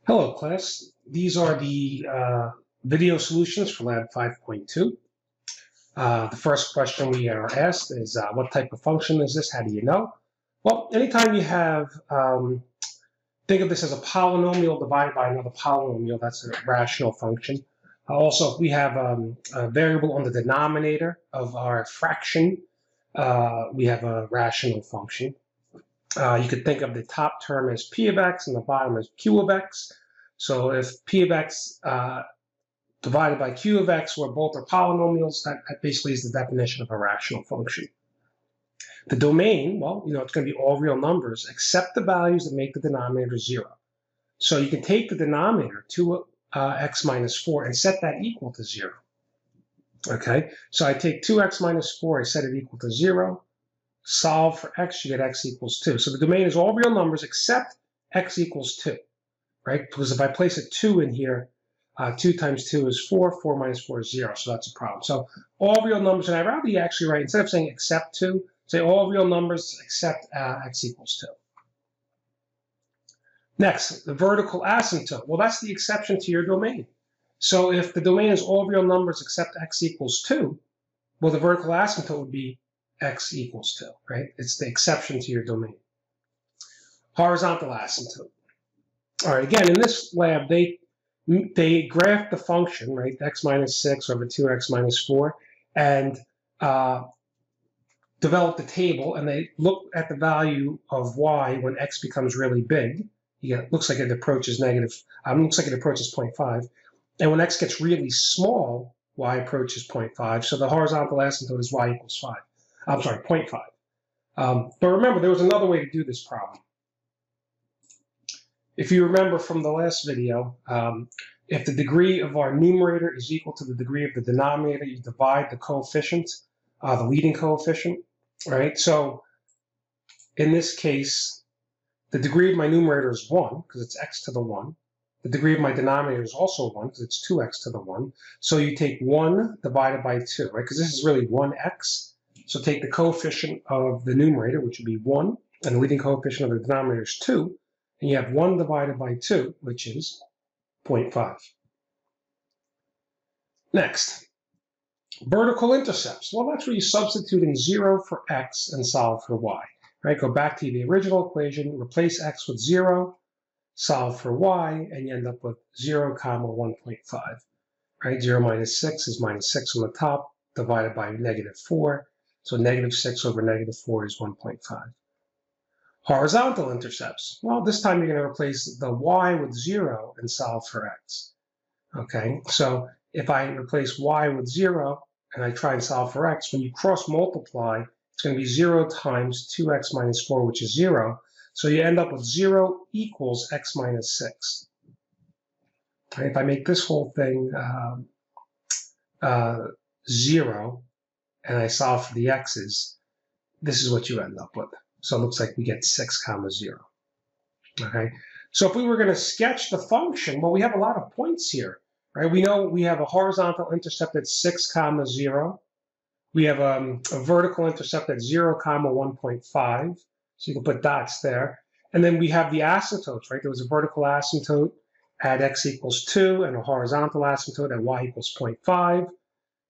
Hello, class. These are the video solutions for Lab 5.2. The first question we are asked is, what type of function is this? How do you know? Well, anytime you have, think of this as a polynomial divided by another polynomial, that's a rational function. Also, if we have a variable on the denominator of our fraction, we have a rational function. You could think of the top term as p of x and the bottom as q of x. So if p of x divided by q of x, where both are polynomials, that basically is the definition of a rational function. The domain, well, it's going to be all real numbers except the values that make the denominator 0. So you can take the denominator, 2x minus 4, and set that equal to 0. Okay, so I take 2x minus 4, I set it equal to 0. Solve for x, you get x equals 2. So the domain is all real numbers except x equals 2, right? Because if I place a 2 in here, 2 times 2 is 4, 4 minus 4 is 0, so that's a problem. So all real numbers, and I'd rather you actually write, instead of saying except 2, say all real numbers except x equals 2. Next, the vertical asymptote. Well, that's the exception to your domain. So if the domain is all real numbers except x equals 2, well, the vertical asymptote would be x equals 2, right? It's the exception to your domain. Horizontal asymptote. All right, again, in this lab, they graph the function, right, x minus 6 over 2x minus 4, and develop the table, and they look at the value of y when x becomes really big. Looks like it approaches looks like it approaches 0.5. And when x gets really small, y approaches 0.5. So the horizontal asymptote is y equals 5. I'm sorry, 0.5. But remember, there was another way to do this problem. If you remember from the last video, if the degree of our numerator is equal to the degree of the denominator, you divide the coefficient, the leading coefficient, right? So in this case, the degree of my numerator is 1, because it's x to the 1. The degree of my denominator is also 1, because it's 2x to the 1. So you take 1 divided by 2, right? Because this is really 1x. So take the coefficient of the numerator, which would be 1, and the leading coefficient of the denominator is 2, and you have 1 divided by 2, which is 0.5. Next, vertical intercepts. Well, that's where you substitute in 0 for x and solve for y. Right? Go back to the original equation, replace x with 0, solve for y, and you end up with 0, 1.5. Right? 0 minus 6 is minus 6 on the top, divided by negative 4. So negative 6 over negative 4 is 1.5. Horizontal intercepts. Well, this time you're going to replace the y with 0 and solve for x. Okay, so if I replace y with 0 and I try and solve for x, when you cross multiply, it's going to be 0 times 2x minus 4, which is 0. So you end up with 0 equals x minus 6. Right, if I make this whole thing 0, and I solve for the x's, this is what you end up with. So it looks like we get 6, 0. Okay, so if we were going to sketch the function, well, we have a lot of points here, right? We know we have a horizontal intercept at 6, 0. We have a vertical intercept at 0, 1.5. So you can put dots there. And then we have the asymptotes, right? There was a vertical asymptote at x equals 2 and a horizontal asymptote at y equals 0.5.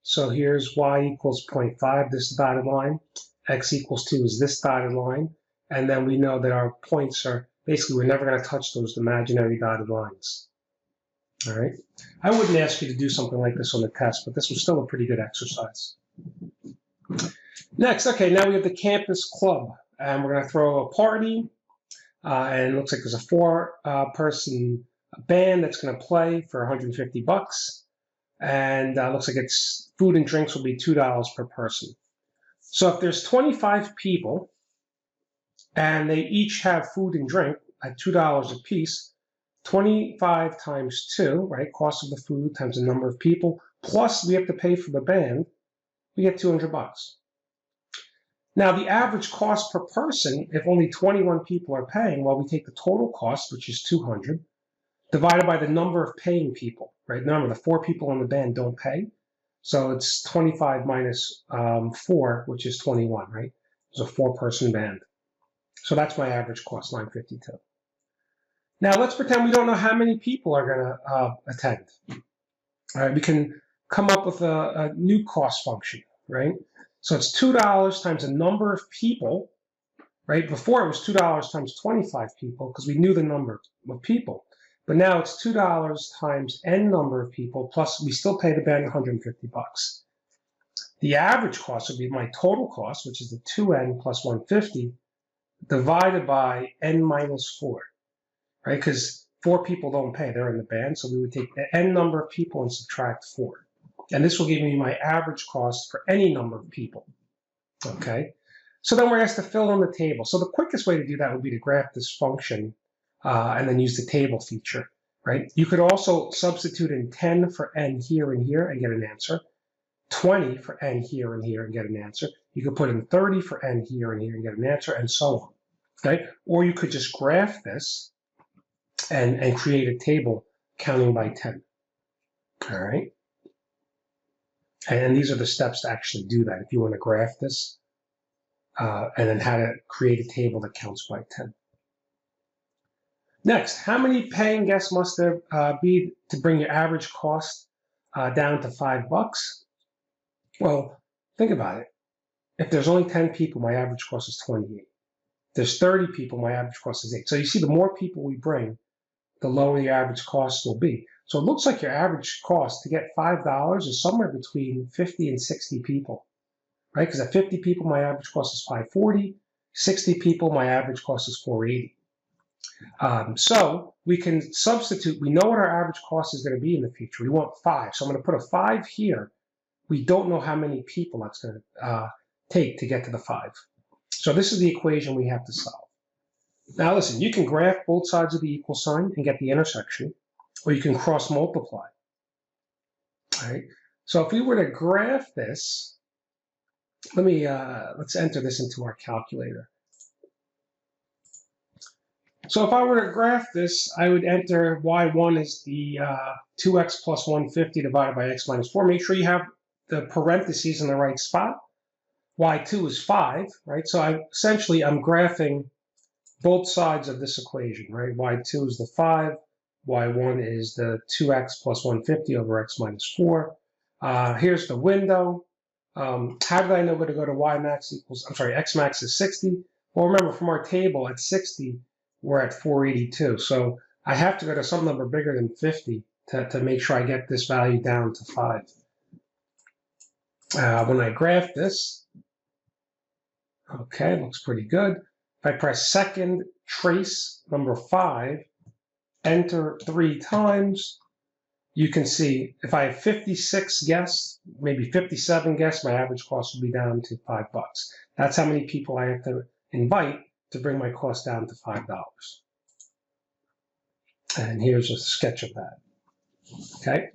So here's y equals 0.5, this dotted line. X equals 2 is this dotted line. And then we know that our points are, basically, we're never going to touch those imaginary dotted lines. All right. I wouldn't ask you to do something like this on the test, but this was still a pretty good exercise. Next, okay, now we have the campus club. And we're going to throw a party. And it looks like there's a 4-person band that's going to play for 150 bucks. And it looks like it's food and drinks will be $2 per person. So if there's 25 people and they each have food and drink at $2 a piece, 25 times 2, right, cost of the food times the number of people, plus we have to pay for the band, we get 200 bucks. Now the average cost per person, if only 21 people are paying, well, we take the total cost, which is 200, divided by the number of paying people, right? Remember, the 4 people in the band don't pay. So it's 25 minus 4, which is 21, right? It's a 4-person band. So that's my average cost, $9.52. Now let's pretend we don't know how many people are going to attend. All right, we can come up with a new cost function, right? So it's $2 times the number of people, right? Before it was $2 times 25 people because we knew the number of people. But now it's $2 times n number of people, plus we still pay the band 150 bucks. The average cost would be my total cost, which is the 2n plus 150, divided by n minus 4, right? Because 4 people don't pay, they're in the band, so we would take the n number of people and subtract 4. And this will give me my average cost for any number of people, okay? So then we're asked to fill in the table. So the quickest way to do that would be to graph this function and then use the table feature, right? You could also substitute in 10 for n here and here and get an answer, 20 for n here and here and get an answer. You could put in 30 for n here and here and get an answer, and so on, okay? Or you could just graph this and create a table counting by 10, all right? And these are the steps to actually do that if you want to graph this, and then how to create a table that counts by 10. Next, how many paying guests must there be to bring your average cost down to $5? Well, think about it. If there's only 10 people, my average cost is 28. If there's 30 people, my average cost is 8. So you see, the more people we bring, the lower the average cost will be. So it looks like your average cost to get $5 is somewhere between 50 and 60 people, right? Because at 50 people, my average cost is $5.40. 60 people, my average cost is $4.80. So we can substitute. We know what our average cost is going to be in the future. We want 5. So I'm going to put a 5 here. We don't know how many people that's going to take to get to the 5. So this is the equation we have to solve. Now listen, you can graph both sides of the equal sign and get the intersection, or you can cross multiply. All right. So if we were to graph this, let's enter this into our calculator. So if I were to graph this, I would enter y1 is the 2x plus 150 divided by x minus 4. Make sure you have the parentheses in the right spot. Y2 is 5, right? So I'm graphing both sides of this equation, right? Y2 is the 5, y1 is the 2x plus 150 over x minus 4. Here's the window. How did I know where to go to x max is 60? Well, remember from our table at 60, we're at 482. So I have to go to some number bigger than 50 to make sure I get this value down to 5. When I graph this, okay, looks pretty good. If I press second, trace number 5, enter 3 times, you can see if I have 56 guests, maybe 57 guests, my average cost will be down to $5. That's how many people I have to invite to bring my cost down to $5. And here's a sketch of that. Okay.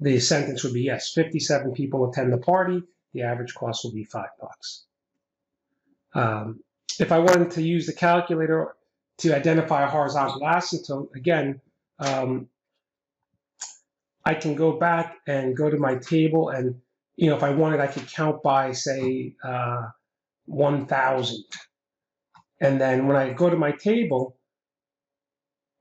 The sentence would be, yes, 57 people attend the party. The average cost will be $5. If I wanted to use the calculator to identify a horizontal asymptote, again, I can go back and go to my table, and if I wanted, I could count by, say, 1,000. And then when I go to my table,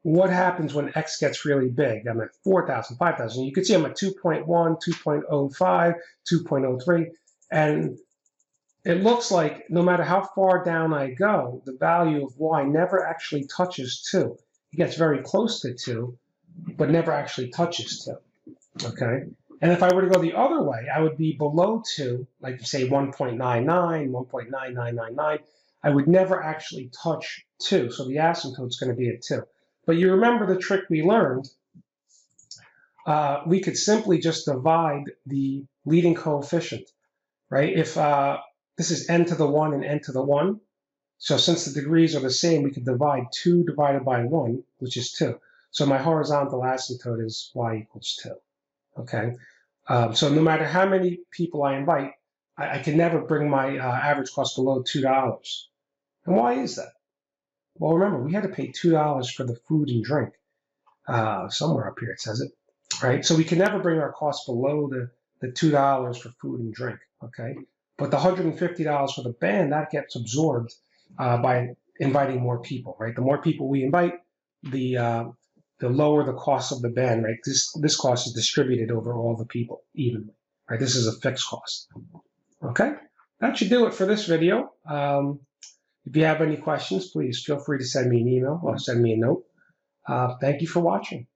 what happens when x gets really big? I'm at 4,000, 5,000. You can see I'm at 2.1, 2.05, 2.03. And it looks like no matter how far down I go, the value of y never actually touches 2. It gets very close to 2, but never actually touches 2. Okay? And if I were to go the other way, I would be below 2, like say 1.99, 1.9999. I would never actually touch 2. So the asymptote's going to be at 2. But you remember the trick we learned. We could simply just divide the leading coefficient, right? If this is n to the 1 and n to the 1, so since the degrees are the same, we could divide 2 divided by 1, which is 2. So my horizontal asymptote is y equals 2, okay? So no matter how many people I invite, I can never bring my average cost below $2. And why is that? Well, remember, we had to pay $2 for the food and drink. Somewhere up here it says it, right? So we can never bring our costs below the $2 for food and drink, okay? But the $150 for the band, that gets absorbed by inviting more people, right? The more people we invite, the lower the cost of the band, right? This cost is distributed over all the people evenly, right? This is a fixed cost. Okay, that should do it for this video. If you have any questions, please feel free to send me an email or send me a note. Thank you for watching.